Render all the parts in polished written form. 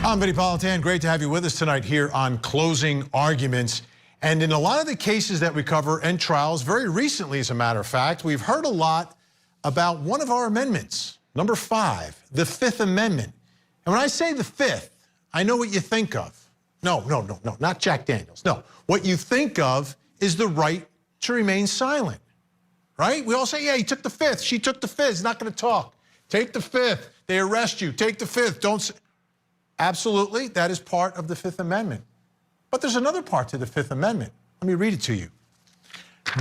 I'm Vinny Politan. Great to have you with us tonight here on Closing Arguments. And in a lot of the cases that we cover and trials, very recently, as a matter of fact, we've heard a lot about one of our amendments, number 5, the Fifth Amendment. And when I say the Fifth, I know what you think of. No, not Jack Daniels. No, what you think of is the right to remain silent, right? We all say, yeah, he took the Fifth, she took the Fifth, he's not going to talk. Take the Fifth, they arrest you, take the Fifth, don't say. Absolutely, that is part of the Fifth Amendment. But there's another part to the Fifth Amendment. Let me read it to you.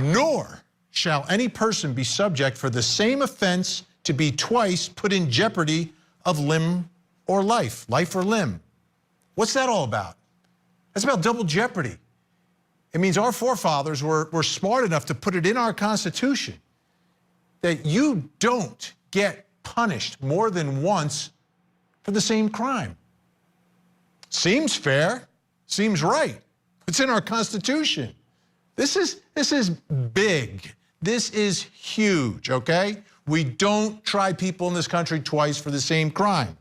Nor shall any person be subject for the same offense to be twice put in jeopardy of limb or life or limb. What's that all about? That's about double jeopardy. It means our forefathers were smart enough to put it in our Constitution that you don't get punished more than once for the same crime. Seems fair, seems right. It's in our Constitution. This is big. This is huge, okay? We don't try people in this country twice for the same crime.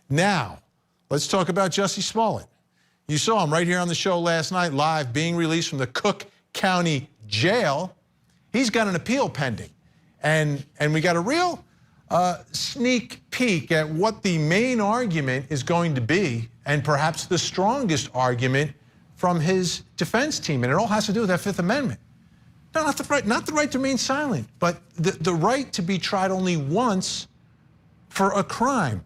Now, let's talk about Jussie Smollett. You saw him right here on the show last night, live, being released from the Cook County Jail. He's got an appeal pending. And we got a real sneak peek at what the main argument is going to be, and perhaps the strongest argument from his defense team. And it all has to do with that Fifth Amendment. No, not the right to remain silent, but the right to be tried only once for a crime.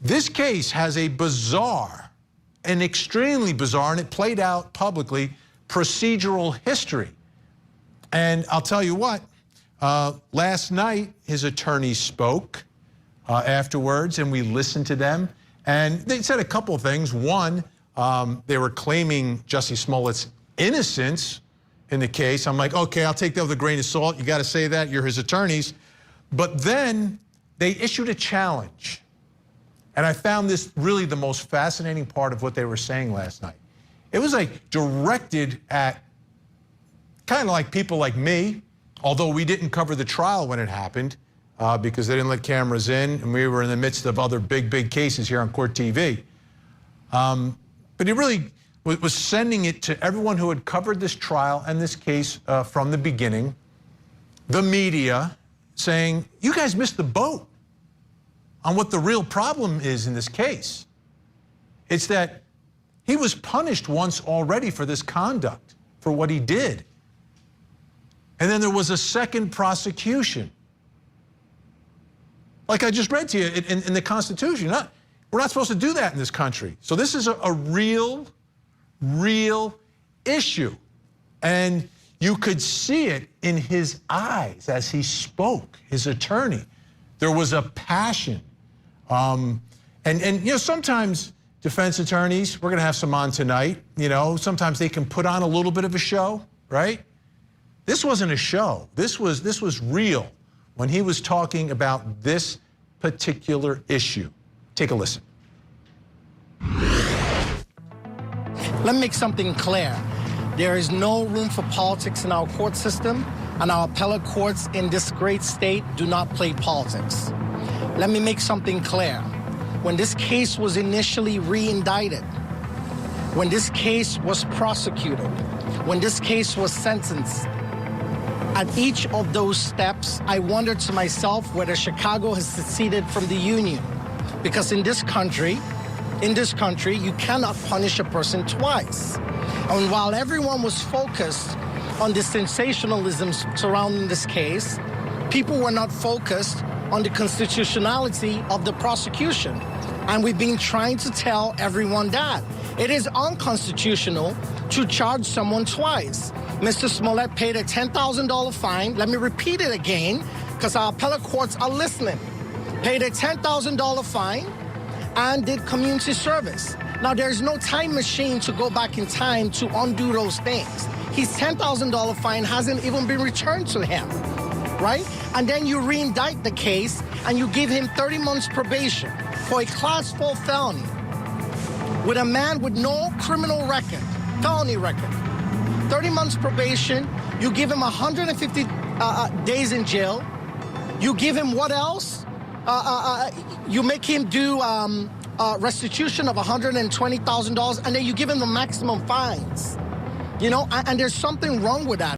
This case has a bizarre, an extremely bizarre, and it played out publicly, procedural history. And I'll tell you what, last night his attorneys spoke afterwards, and we listened to them. And they said a couple of things. One, they were claiming Jussie Smollett's innocence in the case. I'm like, okay, I'll take that with a grain of salt. You got to say that. You're his attorneys. But then they issued a challenge. And I found this really the most fascinating part of what they were saying last night. It was like directed at kind of like people like me, although we didn't cover the trial when it happened because they didn't let cameras in, and we were in the midst of other big cases here on Court TV. But he really was sending it to everyone who had covered this trial and this case from the beginning, the media, saying, you guys missed the boat on what the real problem is in this case. It's that he was punished once already for this conduct, for what he did. And then there was a second prosecution. Like I just read to you in the Constitution. We're not supposed to do that in this country. So this is a real issue. And you could see it in his eyes as he spoke, his attorney. There was a passion. And you know, sometimes defense attorneys, we're going to have some on tonight, you know, sometimes they can put on a little bit of a show, right? This wasn't a show. This was real when he was talking about this particular issue. Take a listen. Let me make something clear. There is no room for politics in our court system, and our appellate courts in this great state do not play politics. Let me make something clear. When this case was initially re-indicted, when this case was prosecuted, when this case was sentenced, at each of those steps, I wondered to myself whether Chicago has seceded from the Union. Because in this country, you cannot punish a person twice. And while everyone was focused on the sensationalism surrounding this case, people were not focused on the constitutionality of the prosecution. And we've been trying to tell everyone that. It is unconstitutional to charge someone twice. Mr. Smollett paid a $10,000 fine. Let me repeat it again, because our appellate courts are listening. Paid a $10,000 fine and did community service. Now, there's no time machine to go back in time to undo those things. His $10,000 fine hasn't even been returned to him, right? And then you re-indict the case and you give him 30 months probation for a Class 4 felony with a man with no criminal record, felony record. 30 months probation, you give him 150 days in jail. You give him what else? You make him do restitution of $120,000, and then you give them the maximum fines. You know, and there's something wrong with that.